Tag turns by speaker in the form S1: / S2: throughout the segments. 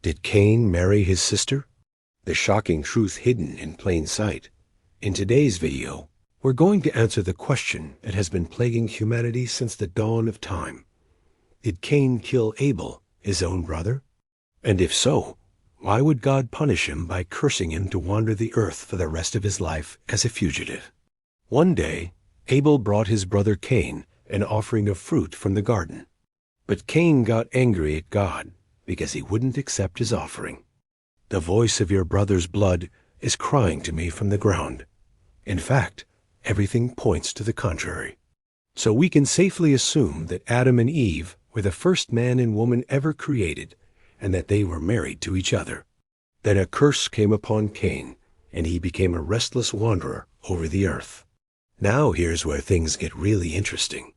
S1: Did Cain marry his sister? The shocking truth hidden in plain sight. In today's video, we're going to answer the question that has been plaguing humanity since the dawn of time. Did Cain kill Abel, his own brother? And if so, why would God punish him by cursing him to wander the earth for the rest of his life as a fugitive? One day, Abel brought his brother Cain an offering of fruit from the garden. But Cain got angry at God because he wouldn't accept his offering. The voice of your brother's blood is crying to me from the ground. In fact, everything points to the contrary. So we can safely assume that Adam and Eve were the first man and woman ever created, and that they were married to each other. Then a curse came upon Cain, and he became a restless wanderer over the earth. Now here's where things get really interesting.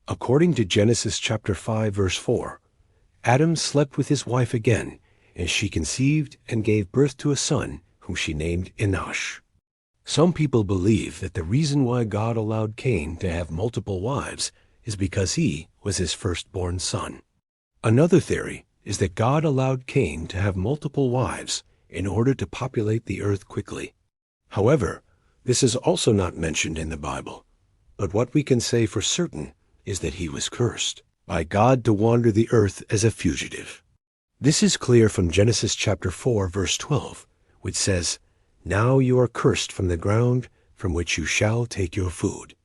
S1: According to Genesis chapter 5, verse 4, Adam slept with his wife again, and she conceived and gave birth to a son, whom she named Enosh. Some people believe that the reason why God allowed Cain to have multiple wives is because he was his firstborn son. Another theory is that God allowed Cain to have multiple wives in order to populate the earth quickly. However, this is also not mentioned in the Bible, but what we can say for certain is that he was cursed by God to wander the earth as a fugitive. This is clear from Genesis chapter 4, verse 12, which says, "Now you are cursed from the ground from which you shall take your food.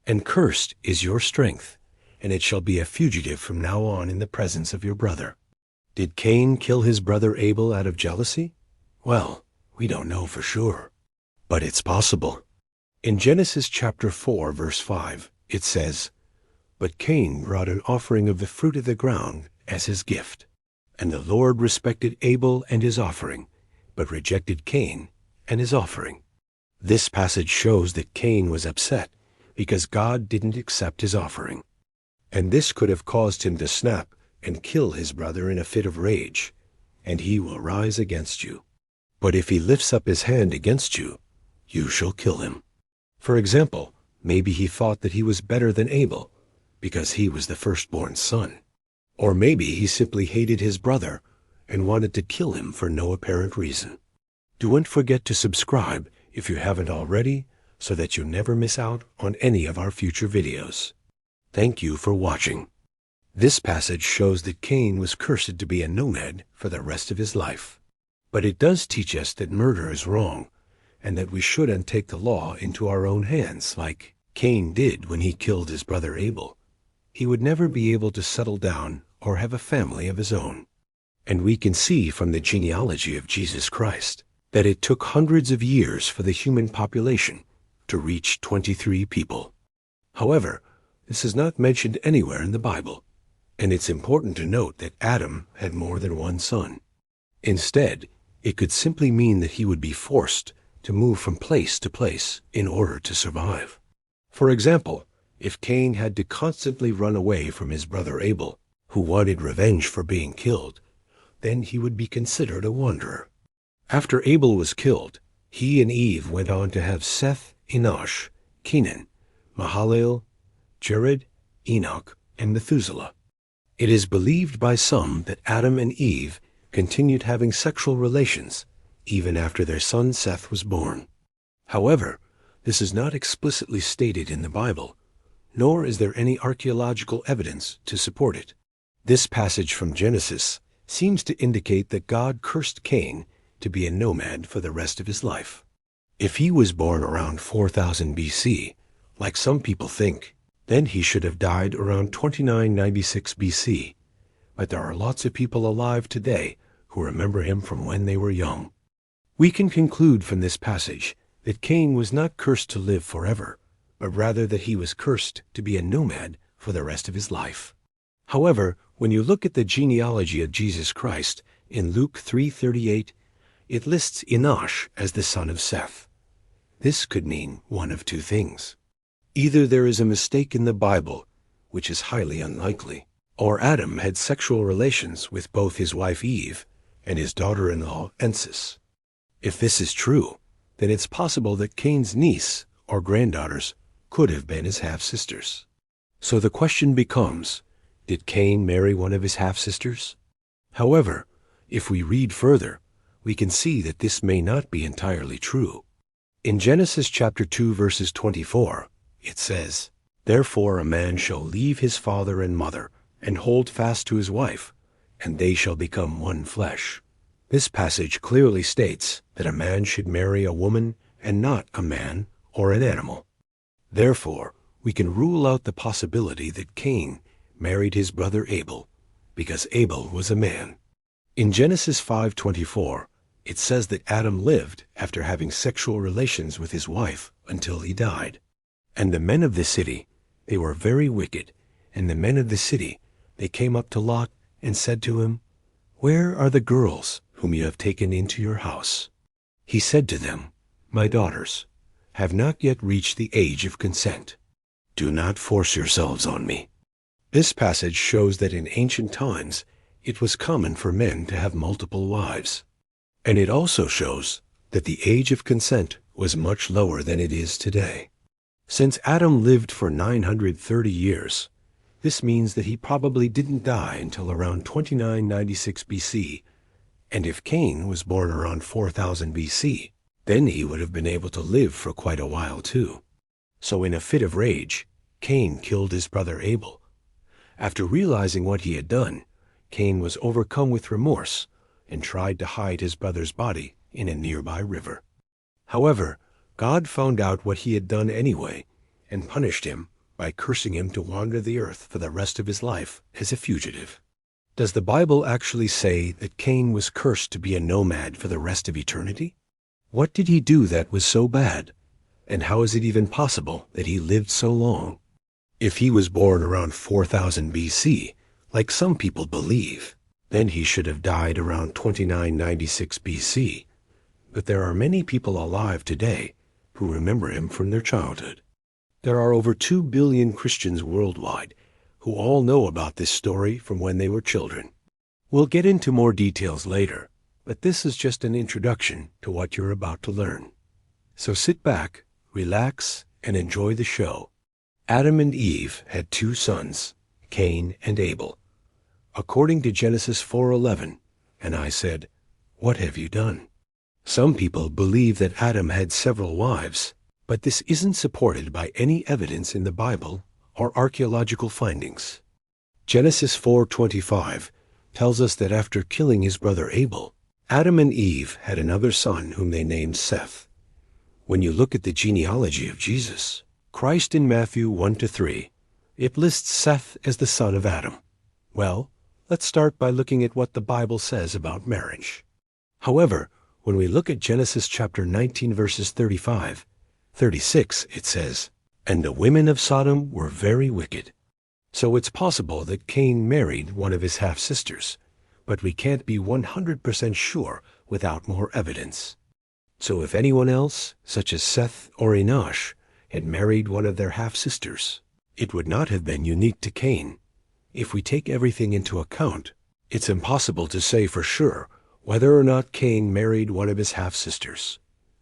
S1: And cursed is your strength, and it shall be a fugitive from now on in the presence of your brother." Did Cain kill his brother Abel out of jealousy? Well, we don't know for sure, but it's possible. In Genesis chapter 4, verse 5, it says, "But Cain brought an offering of the fruit of the ground as his gift. And the Lord respected Abel and his offering, but rejected Cain and his offering." This passage shows that Cain was upset because God didn't accept his offering. And this could have caused him to snap and kill his brother in a fit of rage, and he will rise against you. But if he lifts up his hand against you, you shall kill him. For example, maybe he thought that he was better than Abel, because he was the firstborn son. Or maybe he simply hated his brother and wanted to kill him for no apparent reason. Don't forget to subscribe if you haven't already, so that you never miss out on any of our future videos. Thank you for watching. This passage shows that Cain was cursed to be a nomad for the rest of his life. But it does teach us that murder is wrong, and that we shouldn't take the law into our own hands like Cain did when he killed his brother Abel. He would never be able to settle down or have a family of his own. And we can see from the genealogy of Jesus Christ that it took hundreds of years for the human population to reach 23 people. However, this is not mentioned anywhere in the Bible, and it's important to note that Adam had more than one son. Instead, it could simply mean that he would be forced to move from place to place in order to survive. For example, if Cain had to constantly run away from his brother Abel, who wanted revenge for being killed, then he would be considered a wanderer. After Abel was killed, he and Eve went on to have Seth, Enosh, Kenan, Mahalalel, Jared, Enoch, and Methuselah. It is believed by some that Adam and Eve continued having sexual relations even after their son Seth was born. However, this is not explicitly stated in the Bible, nor is there any archaeological evidence to support it. This passage from Genesis seems to indicate that God cursed Cain to be a nomad for the rest of his life. If he was born around 4000 BC, like some people think, then he should have died around 2996 BC. But there are lots of people alive today who remember him from when they were young. We can conclude from this passage that Cain was not cursed to live forever, but rather that he was cursed to be a nomad for the rest of his life. However, when you look at the genealogy of Jesus Christ in Luke 3:38, it lists Enosh as the son of Seth. This could mean one of two things. Either there is a mistake in the Bible, which is highly unlikely, or Adam had sexual relations with both his wife Eve and his daughter-in-law Ensis. If this is true, then it's possible that Cain's niece or granddaughters could have been his half-sisters. So the question becomes, did Cain marry one of his half-sisters? However, If we read further, we can see that this may not be entirely true. In Genesis chapter 2 verses 24, it says, "Therefore a man shall leave his father and mother, and hold fast to his wife, and they shall become one flesh." This passage clearly states that a man should marry a woman and not a man or an animal. Therefore, we can rule out the possibility that Cain married his brother Abel, because Abel was a man. In Genesis 5:24, it says that Adam lived after having sexual relations with his wife until he died. And the men of the city, they were very wicked, and the men of the city, they came up to Lot and said to him, "Where are the girls whom you have taken into your house?" He said to them, "My daughters have not yet reached the age of consent. Do not force yourselves on me." This passage shows that in ancient times it was common for men to have multiple wives. And it also shows that the age of consent was much lower than it is today. Since Adam lived for 930 years, this means that he probably didn't die until around 2996 BC, and if Cain was born around 4000 BC, then he would have been able to live for quite a while too. So in a fit of rage, Cain killed his brother Abel. After realizing what he had done, Cain was overcome with remorse and tried to hide his brother's body in a nearby river. However, God found out what he had done anyway and punished him by cursing him to wander the earth for the rest of his life as a fugitive. Does the Bible actually say that Cain was cursed to be a nomad for the rest of eternity? What did he do that was so bad? And how is it even possible that he lived so long? If he was born around 4000 BC, like some people believe, then he should have died around 2996 BC. But there are many people alive today who remember him from their childhood. There are over 2 billion Christians worldwide who all know about this story from when they were children. We'll get into more details later, but this is just an introduction to what you're about to learn. So sit back, relax, and enjoy the show. Adam and Eve had 2 sons, Cain and Abel. According to Genesis 4:11, and I said, "What have you done?" Some people believe that Adam had several wives, but this isn't supported by any evidence in the Bible or archaeological findings. Genesis 4:25 tells us that after killing his brother Abel, Adam and Eve had another son whom they named Seth. When you look at the genealogy of Jesus, Christ in Matthew 1-3, it lists Seth as the son of Adam. Well, let's start by looking at what the Bible says about marriage. However, when we look at Genesis chapter 19 verses 35-36, it says, "And the women of Sodom were very wicked." So it's possible that Cain married one of his half-sisters, but we can't be 100% sure without more evidence. So if anyone else, such as Seth or Enosh, had married one of their half-sisters, it would not have been unique to Cain. If we take everything into account, it's impossible to say for sure whether or not Cain married one of his half-sisters.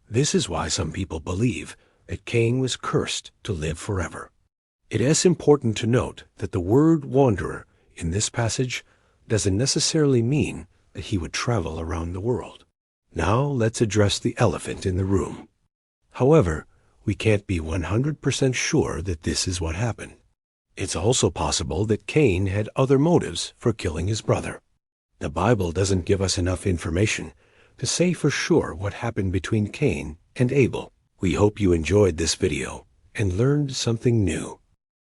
S1: This is why some people believe that Cain was cursed to live forever. It is important to note that the word wanderer in this passage doesn't necessarily mean that he would travel around the world. Now let's address the elephant in the room. However, we can't be 100% sure that this is what happened. It's also possible that Cain had other motives for killing his brother. The Bible doesn't give us enough information to say for sure what happened between Cain and Abel. We hope you enjoyed this video and learned something new.